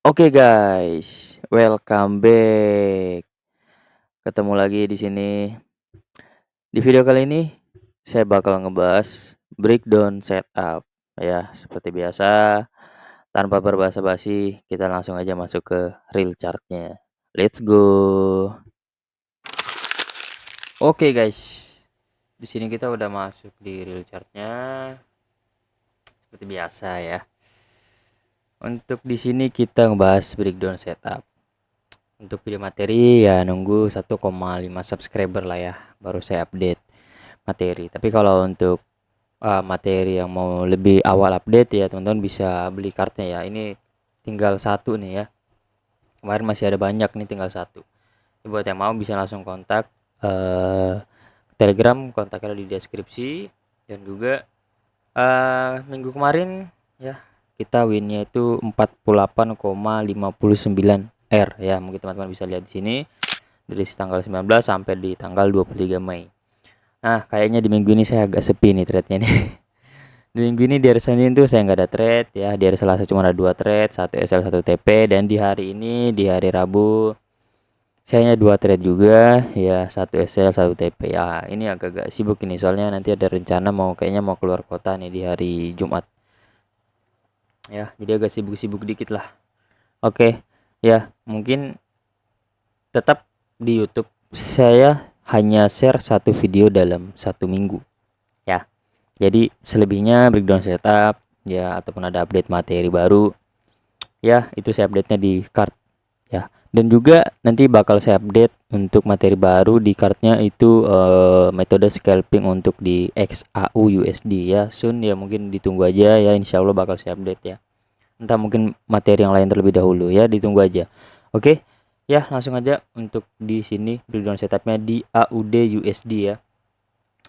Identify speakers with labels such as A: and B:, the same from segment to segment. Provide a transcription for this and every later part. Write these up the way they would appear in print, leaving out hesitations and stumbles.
A: Oke guys, welcome back. Ketemu lagi di sini. Di video kali ini saya bakal ngebahas breakdown setup. Ya, seperti biasa, tanpa berbasa-basi, kita langsung aja masuk ke real chartnya. Let's go. Oke guys, di sini kita udah masuk di real chartnya seperti biasa ya. Untuk di sini kita ngebahas breakdown setup. Untuk video materi ya nunggu 1,5 subscriber lah ya, baru saya update materi. Tapi kalau untuk materi yang mau lebih awal update ya teman-teman bisa beli kartnya ya. Ini tinggal satu nih ya. Kemarin masih ada banyak nih, tinggal satu. Jadi buat yang mau bisa langsung kontak Telegram, kontaknya di deskripsi. Dan juga minggu kemarin ya kita winnya itu 48,59 R ya. Mungkin teman-teman bisa lihat di sini dari tanggal 19 sampai di tanggal 23 Mei. Nah, kayaknya di minggu ini saya agak sepi nih trade-nya nih. Di minggu ini di hari Senin tuh saya nggak ada trade ya. Di hari Selasa cuma ada 2 trade, 1 SL 1 TP, dan di hari ini di hari Rabu saya hanya 2 trade juga ya, 1 SL 1 TP. Ya, ini agak-agak sibuk ini soalnya nanti ada rencana kayaknya mau keluar kota nih di hari Jumat. Ya, jadi agak sibuk-sibuk dikit lah. Oke. Ya, mungkin tetap di YouTube saya hanya share satu video dalam satu minggu ya. Jadi selebihnya breakdown setup ya, ataupun ada update materi baru ya, itu saya update nya di card ya. Dan juga nanti bakal saya update untuk materi baru di cardnya itu metode scalping untuk di XAU USD ya. Soon ya, mungkin ditunggu aja ya, insya Allah bakal saya update ya. Entah mungkin materi yang lain terlebih dahulu ya, ditunggu aja. Oke ya, langsung aja untuk di sini breakdown setupnya di AUD USD ya.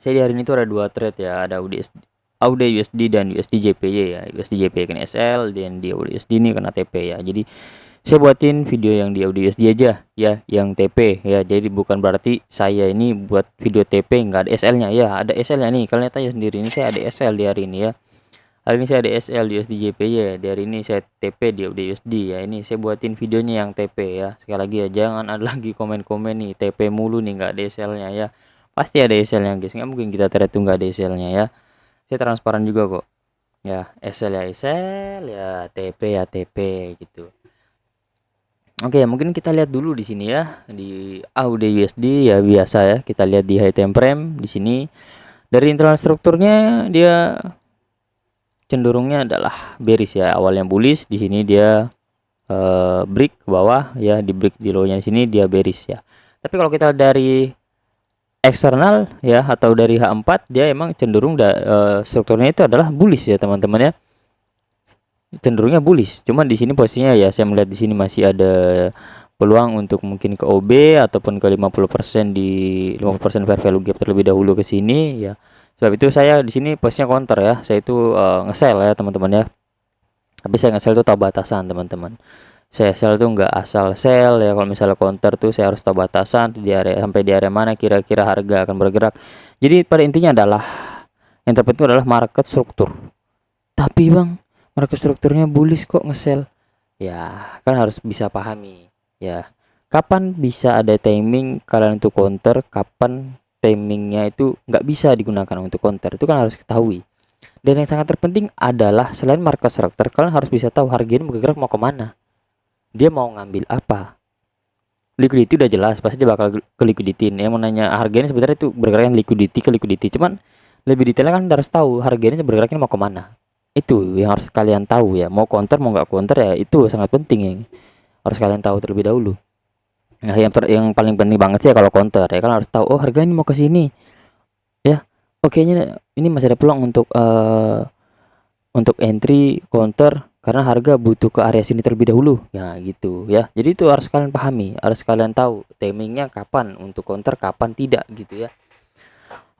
A: Saya di hari ini tuh ada 2 trade ya, ada AUD USD dan USD JPY ya. USD JPY kena SL dan di AUD USD ini kena TP ya. Jadi saya buatin video yang di AUD USD aja ya, yang TP ya. Jadi bukan berarti saya ini buat video TP nggak ada SL-nya ya, ada SL-nya nih. Kalian lihat aja sendiri, ini saya ada SL di hari ini ya. Hari ini saya ada SL di USD JPY ya. Di hari ini saya TP di AUD USD ya. Ini saya buatin videonya yang TP ya. Sekali lagi ya, jangan ada lagi komen-komen nih TP mulu nih, nggak ada SL-nya ya. Pasti ada SL-nya guys, nggak mungkin kita trade tuh nggak ada SL-nya ya. Saya transparan juga kok ya. SL ya SL, ya TP ya TP gitu. Oke, mungkin kita lihat dulu di sini ya, di AUD USD ya. Biasa ya, kita lihat di high time frame di sini. Dari internal strukturnya dia cenderungnya adalah bearish ya. Awalnya bullish, di sini dia break ke bawah ya, di break di low-nya di sini dia bearish ya. Tapi kalau kita dari eksternal ya, atau dari H4, dia emang cenderung strukturnya itu adalah bullish ya teman-teman ya. Cenderungnya bullish. Cuman di sini posisinya ya, saya melihat di sini masih ada peluang untuk mungkin ke OB ataupun ke 50% di 50% fair value gap terlebih dahulu ke sini ya. Sebab itu saya di sini posisinya counter ya. Saya itu nge-sell ya teman-teman ya. Tapi saya nge-sell itu tahu batasan teman-teman. Saya sell tuh nggak asal sell ya. Kalau misalnya counter tuh saya harus tahu batasan di area, sampai di area mana kira-kira harga akan bergerak. Jadi pada intinya adalah yang terpenting adalah market struktur. Tapi bang, market strukturnya bullish kok nge-sell. Ya kan harus bisa pahami ya, kapan bisa ada timing kalian untuk counter, kapan timingnya itu nggak bisa digunakan untuk counter, itu kan harus ketahui. Dan yang sangat terpenting adalah selain market struktur, kalian harus bisa tahu harga ini bergerak mau kemana, dia mau ngambil apa. Liquidity udah jelas, pasti dia bakal ke liquidity. Yang mau nanya harga ini sebenarnya itu bergeraknya liquidity ke liquidity, cuman lebih detailnya kan harus tahu harga ini bergeraknya mau kemana. Itu yang harus kalian tahu ya. Mau counter mau nggak counter ya, itu sangat penting ya, harus kalian tahu terlebih dahulu. Nah, yang paling penting banget sih ya kalau counter ya, kan harus tahu oh harga ini mau ke sini ya. Oke, ini masih ada peluang untuk entry counter karena harga butuh ke area sini terlebih dahulu ya, gitu ya. Jadi itu harus kalian pahami, harus kalian tahu timingnya kapan untuk counter, kapan tidak gitu ya.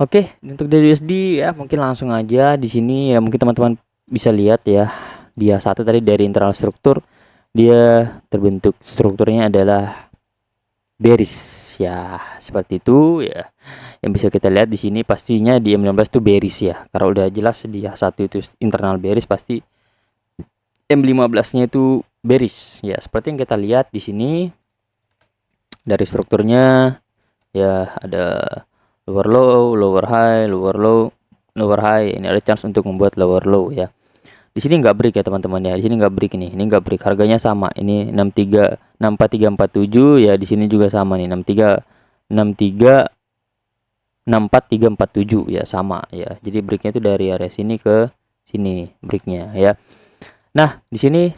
A: Oke, untuk dari USD ya mungkin langsung aja di sini ya, mungkin teman-teman bisa lihat ya, dia satu tadi dari internal struktur dia terbentuk strukturnya adalah bearish ya, seperti itu ya. Yang bisa kita lihat di sini pastinya di M15 itu bearish ya, karena udah jelas dia satu itu internal bearish, pasti M15-nya itu bearish ya, seperti yang kita lihat di sini dari strukturnya ya, ada lower low, lower high, lower low, lower high. Ini ada chance untuk membuat lower low ya. Di sini nggak break ya teman-teman ya. Di sini nggak break nih. Ini nggak break. Harganya sama. Ini 63 64347 ya. Di sini juga sama nih 63 63 64347 ya, sama ya. Jadi breaknya itu dari area sini ke sini breaknya ya. Nah, di sini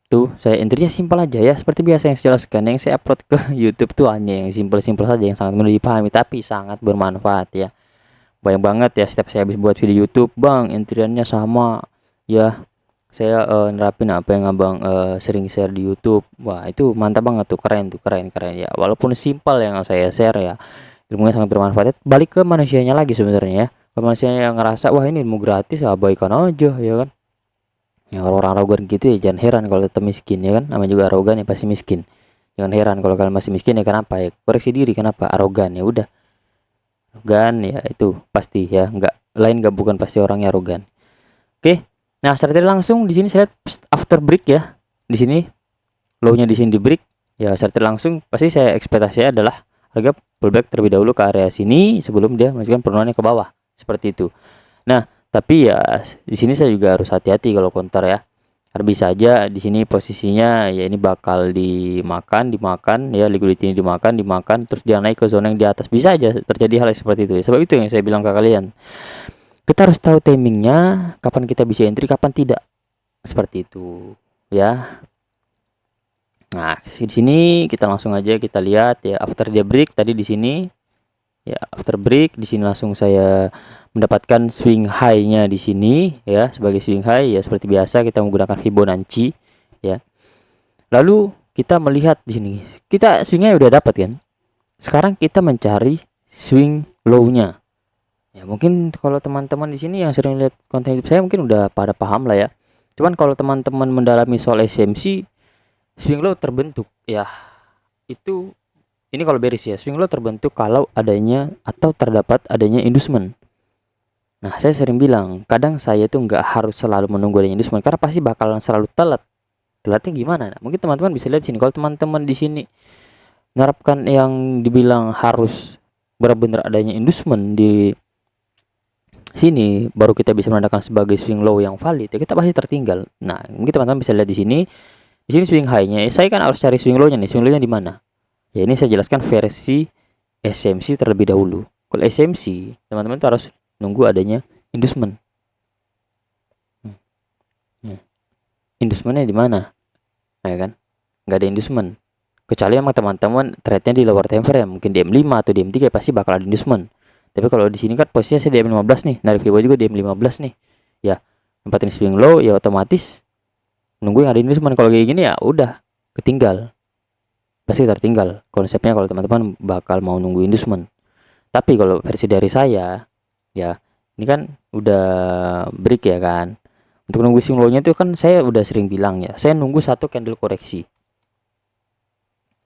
A: tuh saya entry-nya simpel aja ya, seperti biasa yang saya jelaskan. Yang saya upload ke YouTube tuh hanya yang simpel-simpel saja, yang sangat mudah dipahami tapi sangat bermanfaat ya. Banyak banget ya setiap saya habis buat video YouTube, bang entriannya sama ya, saya nerapin apa yang abang sering share di YouTube. Wah itu mantap banget tuh, keren tuh, keren ya. Walaupun simpel yang saya share ya, ilmunya sangat bermanfaat. Balik ke manusianya lagi sebenarnya ya. Kalau manusianya yang ngerasa wah ini ilmu gratis, abaikan aja ya kan. Ya, orang arogan gitu ya jangan heran kalau tetap miskin ya kan. Namanya juga arogan ya pasti miskin. Jangan heran kalau kalian masih miskin ya, kenapa ya, koreksi diri kenapa arogan, ya udah arogan ya itu pasti ya, nggak bukan pasti orangnya arogan. Oke, nah secara tidak langsung di sini saya lihat after break ya, di sini low-nya di sini di break ya, secara tidak langsung pasti saya ekspektasinya adalah harga pullback terlebih dahulu ke area sini sebelum dia melanjutkan penurunannya ke bawah seperti itu. Nah tapi ya di sini saya juga harus hati-hati kalau counter ya, karena bisa aja di sini posisinya ya ini bakal dimakan ya, liquidity ini dimakan terus dia naik ke zona yang di atas, bisa aja terjadi hal seperti itu ya. Sebab itu yang saya bilang ke kalian, kita harus tahu timingnya, kapan kita bisa entry, kapan tidak, seperti itu ya. Nah di sini kita langsung aja kita lihat ya, after dia break tadi di sini ya, after break di sini langsung saya mendapatkan swing high-nya di sini ya, sebagai swing high ya, seperti biasa kita menggunakan Fibonacci ya. Lalu kita melihat di sini kita swingnya udah dapat kan, sekarang kita mencari swing low-nya ya. Mungkin kalau teman-teman di sini yang sering lihat konten YouTube saya mungkin udah pada paham lah ya, cuman kalau teman-teman mendalami soal SMC, swing low terbentuk ya itu, ini kalau bearish ya, swing low terbentuk kalau adanya atau terdapat adanya inducement. Nah saya sering bilang kadang saya tuh nggak harus selalu menunggu adanya inducement, karena pasti bakalan selalu telatnya gimana. Nah, mungkin teman-teman bisa lihat sini, kalau teman-teman di sini menerapkan yang dibilang harus benar-benar adanya inducement di sini baru kita bisa menandakan sebagai swing low yang valid ya, kita pasti tertinggal. Nah mungkin teman-teman bisa lihat di sini swing high-nya saya kan harus cari swing low-nya nih. Swing low-nya di mana ya, ini saya jelaskan versi SMC terlebih dahulu. Kalau SMC teman-teman tuh harus nunggu adanya inducement. Inducementnya di mana? Nah, ya kan nggak ada inducement, kecuali emang teman-teman trade-nya di lower time frame, mungkin DM5 atau DM3 pasti bakal ada inducement. Tapi kalau di sini kan posisinya saya DM15 nih, narik fibo juga DM15 nih ya, tempatin swing low ya, otomatis nunggu yang ada inducement. Kalau kayak gini ya udah ketinggal, pasti tertinggal konsepnya kalau teman-teman bakal mau nunggu inducement. Tapi kalau versi dari saya ya, ini kan udah break ya kan, untuk nunggu swing low-nya itu kan saya udah sering bilang ya, saya nunggu satu candle koreksi.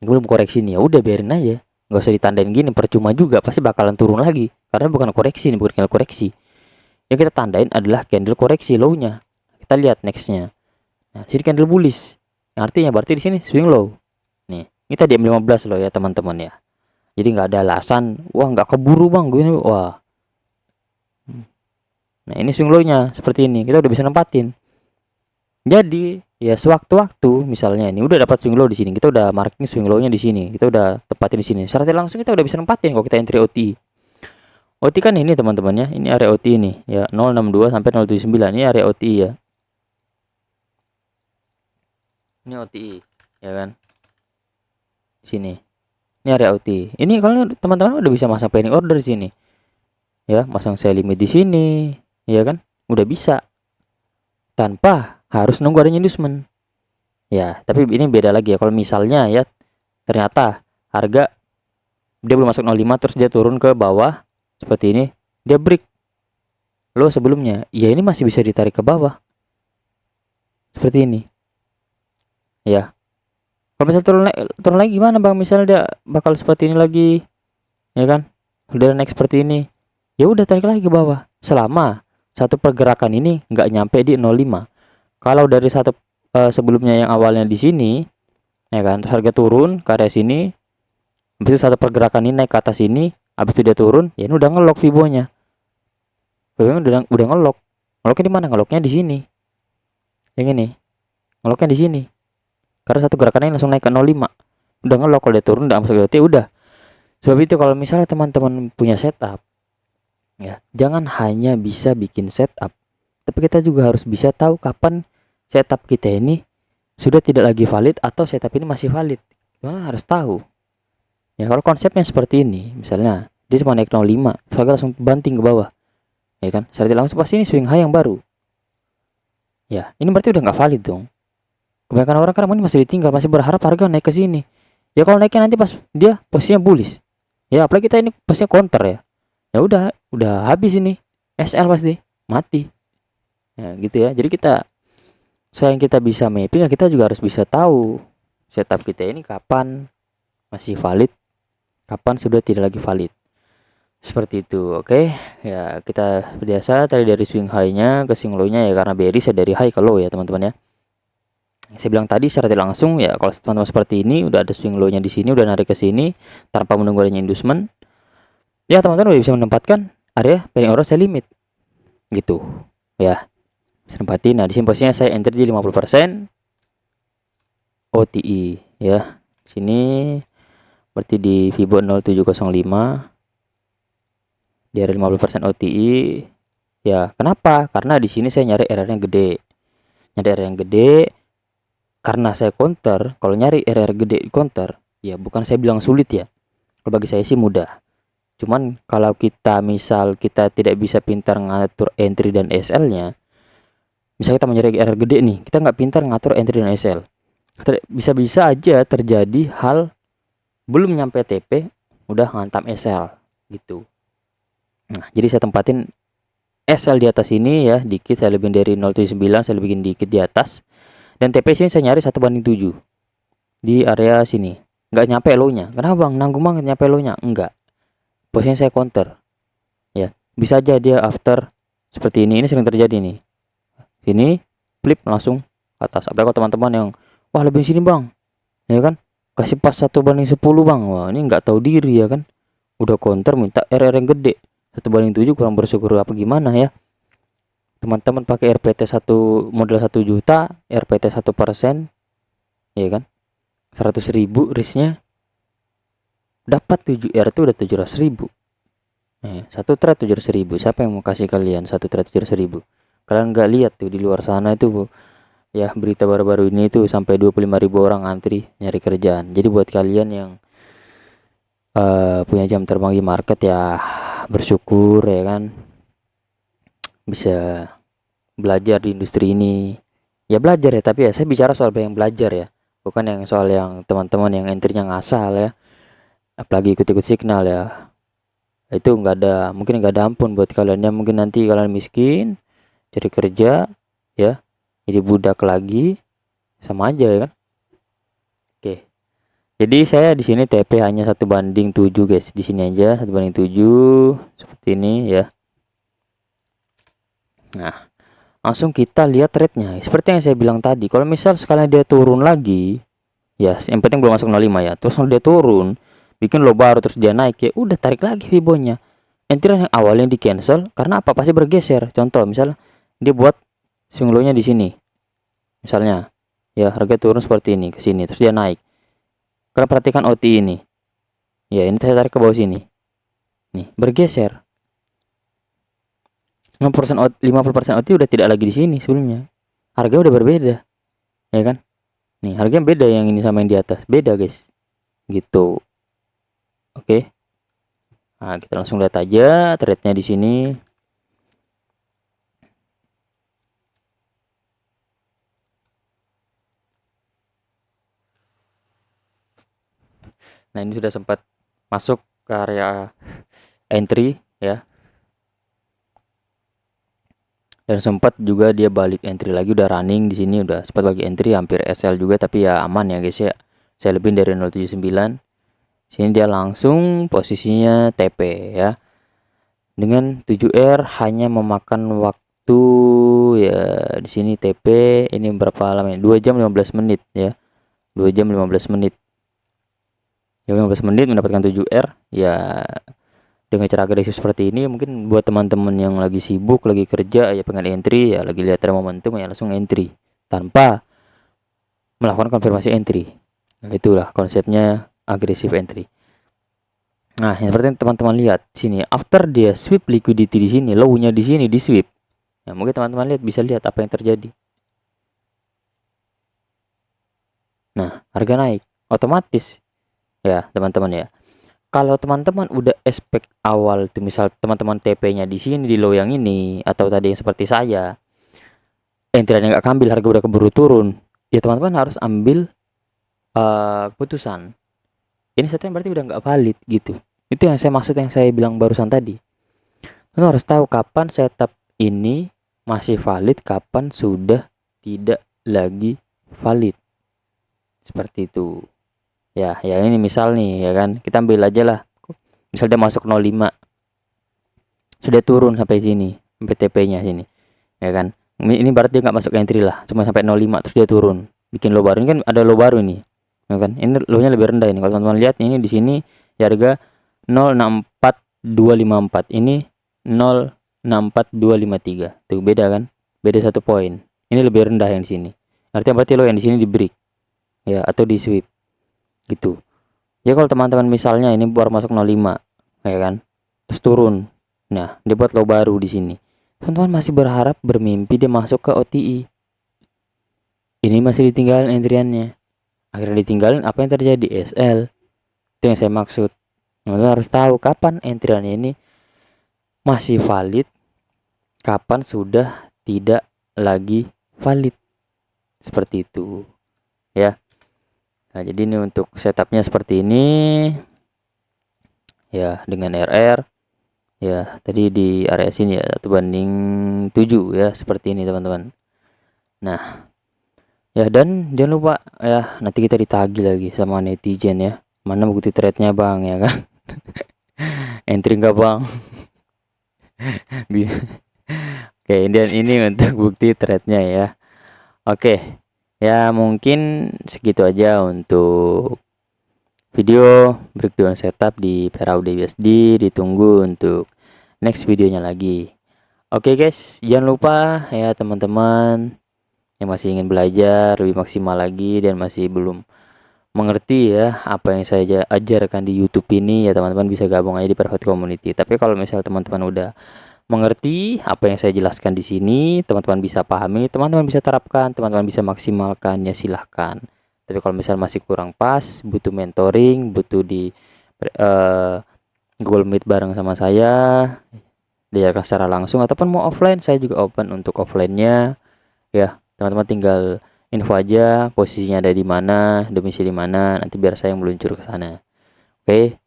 A: Belum koreksi nih ya udah biarin aja, nggak usah ditandain gini, percuma juga, pasti bakalan turun lagi karena bukan koreksi nih, bukan candle koreksi. Yang kita tandain adalah candle koreksi low-nya. Kita lihat next-nya. Nah, sini candle bullish, artinya berarti di sini swing low. Nih, ini tadi M15 loh ya teman-teman ya. Jadi nggak ada alasan, wah nggak keburu bang gue ini, wah. Nah ini swing low-nya seperti ini, kita udah bisa nempatin. Jadi ya sewaktu-waktu misalnya ini udah dapat swing low di sini, kita udah marking swing low-nya di sini, kita udah tempatin di sini. Secara langsung kita udah bisa nempatin kalau kita entry OT. OT kan ini teman-teman ya, ini area OT ini ya, 062 sampai 079 ini area OT ya. Ini OTI ya kan, sini ini area OT. Ini kalau teman-teman udah bisa masang pending order di sini ya, masang sell limit di sini ya kan, udah bisa tanpa harus nunggu adanya inducement ya. Tapi ini beda lagi ya, kalau misalnya ya ternyata harga dia belum masuk 05 terus dia turun ke bawah seperti ini, dia break low sebelumnya ya, ini masih bisa ditarik ke bawah seperti ini ya. Kalau misalnya turun lagi gimana bang, misalnya dia bakal seperti ini lagi ya kan, udah naik seperti ini ya udah tarik lagi ke bawah selama satu pergerakan ini nggak nyampe di 05. Kalau dari satu sebelumnya yang awalnya di sini, ya kan, terus harga turun ke area sini, habis itu satu pergerakan ini naik ke atas ini, habis itu dia turun, ya ini udah ngelok Fibonya. Fibonya udah ngelok. Ngeloknya di mana? Ngeloknya di sini. Yang ini. Ngeloknya di sini. Karena satu gerakannya langsung naik ke 05. Udah ngelok, kalau dia turun udah masuk DOT udah. Sebab itu kalau misalnya teman-teman punya setup, ya, jangan hanya bisa bikin setup, tapi kita juga harus bisa tahu kapan setup kita ini sudah tidak lagi valid atau setup ini masih valid. Nah, harus tahu. Ya, kalau konsepnya seperti ini, misalnya dia cuma naik 05, terus langsung banting ke bawah. Ya kan? Secara langsung pasti ini swing high yang baru. Ya, ini berarti udah nggak valid dong. Kebanyakan orang kan ini masih ditinggal, masih berharap harga naik ke sini. Ya kalau naiknya nanti pas dia posisinya bullish. Ya apalagi kita ini posisinya counter ya. Ya udah habis ini. SL pasti mati. Ya gitu ya. Jadi kita selain kita bisa mapping, ya kita juga harus bisa tahu setup kita ini kapan masih valid, kapan sudah tidak lagi valid. Seperti itu, oke. Ya kita biasa tadi dari swing high-nya ke swing low-nya ya, karena bearish ya dari high ke low ya teman-teman ya. Saya bilang tadi secara tidak langsung ya, kalau teman-teman seperti ini udah ada swing low-nya di sini, udah narik ke sini tanpa menunggu adanya inducement, ya teman-teman udah bisa menempatkan area paling order saya limit gitu ya, bisa nempatin. Nah di sini posisinya saya enter di 50% OTI ya, sini berarti di Fibo 0705 di area 50% OTI ya. Kenapa? Karena di sini saya nyari area yang gede, karena saya counter. Kalau nyari area gede di counter ya, bukan saya bilang sulit ya, kalau bagi saya sih mudah. Cuman kalau kita misal kita tidak bisa pintar ngatur entry dan SL-nya, misal kita mencari area gede nih, kita nggak pintar ngatur entry dan SL, bisa-bisa aja terjadi hal belum nyampe TP udah ngantam SL gitu. Nah jadi saya tempatin SL di atas ini ya, dikit saya lebih dari 079, saya bikin dikit di atas, dan TP sini saya nyari 1/7 di area sini. Nggak nyampe low-nya. Kenapa bang? Nanggung banget nyampe low-nya? Enggak. Posisinya saya counter. Ya, bisa aja dia after seperti ini sering terjadi nih. Sini flip langsung ke atas. Apalagi kalau teman-teman yang wah lebih sini bang, ya kan? Kasih pas 1/10 bang. Wah ini nggak tahu diri ya kan? Udah counter minta RR yang gede 1/7, kurang bersyukur apa gimana ya? Teman-teman pakai RPT 1 modal 1 juta, RPT 1%, ya kan? 100.000 risknya, dapat 7R itu udah 700.000. Satu trade 700.000. Siapa yang mau kasih kalian satu trade 700.000? Kalian nggak lihat tuh di luar sana itu ya, berita baru-baru ini tuh sampai 25.000 orang antri nyari kerjaan. Jadi buat kalian yang punya jam terbang di market ya bersyukur ya kan, bisa belajar di industri ini. Ya belajar ya, tapi ya saya bicara soal yang belajar ya, bukan yang soal yang teman-teman yang entry-nya ngasal ya, apalagi ikut-ikut signal ya. Itu mungkin nggak ada ampun buat kalian ya. Mungkin nanti kalian miskin cari kerja ya, jadi budak lagi, sama aja ya kan. Oke, jadi saya di sini TP hanya 1/7 guys, di sini aja 1/7 seperti ini ya. Nah langsung kita lihat trade-nya seperti yang saya bilang tadi. Kalau misal sekalian dia turun lagi ya, yang penting belum masuk 05 ya, terus dia turun bikin low baru terus dia naik, ya udah tarik lagi Fibonya. Entry yang awalnya di cancel karena apa? Pasti bergeser. Contoh misal dia buat swing low-nya di sini misalnya ya, harga turun seperti ini ke sini terus dia naik. Karena perhatikan OT ini ya, ini saya tarik ke bawah sini nih, bergeser 50% OT udah tidak lagi di sini. Sebelumnya harga udah berbeda ya kan. Nih harganya beda, yang ini sama yang di atas beda guys gitu. Oke. Nah, kita langsung lihat aja trade-nya di sini. Nah, ini sudah sempat masuk ke area entry ya. Dan sempat juga dia balik entry lagi, udah running di sini, udah sempat bagi entry hampir SL juga, tapi ya aman ya guys ya. Saya lebih dari 079. Sini dia langsung posisinya TP ya. Dengan 7R hanya memakan waktu ya di sini TP ini berapa lama ya? 2 jam 15 menit ya. 2 jam 15 menit. Ya 15 menit mendapatkan 7R ya. Dengan cara agresif seperti ini mungkin buat teman-teman yang lagi sibuk, lagi kerja ya pengen entry ya lagi lihat ada momentum ya langsung entry tanpa melakukan konfirmasi entry. Nah, itulah konsepnya agresif entry. Nah, yang seperti teman-teman lihat sini, after dia sweep liquidity di sini, low-nya di sini di sweep. Ya, mungkin teman-teman bisa lihat apa yang terjadi. Nah, harga naik otomatis ya, teman-teman ya. Kalau teman-teman udah expect awal tuh misal teman-teman TP-nya di sini di low yang ini atau tadi yang seperti saya, entry-nya nggak ambil harga udah keburu turun, ya teman-teman harus ambil keputusan. Ini setan berarti udah nggak valid gitu. Itu yang saya maksud yang saya bilang barusan tadi. Kalian harus tahu kapan setup ini masih valid, kapan sudah tidak lagi valid. Seperti itu. Ya ini misal nih ya kan, kita ambil aja lah. Misal dia masuk 05. Sudah turun sampai sini, sampai TP-nya sini. Ya kan? Ini berarti dia nggak masuk entry lah, cuma sampai 05 terus dia turun. Bikin low baru. Ini kan ada low baru ini. Ya kan? Ini low-nya lebih rendah ini. Kalau teman-teman lihat ini di sini harga 064254. Ini 064253. Tuh beda kan? Beda 1 poin. Ini lebih rendah yang di sini. Artinya berarti lo yang di sini di break. Ya, atau di sweep. Gitu. Ya kalau teman-teman misalnya ini baru masuk 05, ya kan? Terus turun. Nah, dia buat low baru di sini. Teman-teman masih berharap bermimpi dia masuk ke OTI. Ini masih ditinggalin entriannya. Akhirnya ditinggalin, apa yang terjadi? SL. Itu yang saya maksud. Teman-teman harus tahu kapan entriannya ini masih valid, kapan sudah tidak lagi valid. Seperti itu. Ya. Nah, jadi ini untuk setupnya seperti ini. Ya, dengan RR. Ya, tadi di area sini ya 1/7 ya, seperti ini teman-teman. Nah, ya dan jangan lupa ya, nanti kita ditagih lagi sama netizen ya. Mana bukti trade-nya bang ya kan? Entry nggak bang? Oke, dan ini untuk bukti trade-nya ya. Oke, ya mungkin segitu aja untuk video breakdown setup di Peraudi USD. Ditunggu untuk next videonya lagi. Oke guys, jangan lupa ya teman-teman yang masih ingin belajar lebih maksimal lagi dan masih belum mengerti ya apa yang saya ajarkan di YouTube ini, ya teman-teman bisa gabung aja di private community. Tapi kalau misal teman-teman udah mengerti apa yang saya jelaskan di sini, teman-teman bisa pahami, teman-teman bisa terapkan, teman-teman bisa maksimalkan, ya silahkan. Tapi kalau misal masih kurang pas, butuh mentoring, butuh di Google Meet bareng sama saya, diajarkan secara langsung ataupun mau offline, saya juga open untuk offline-nya. Ya, teman-teman tinggal info aja posisinya ada di mana, domisili mana, nanti biar saya yang meluncur ke sana. Oke.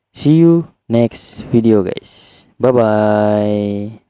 A: See you next video guys. Bye bye.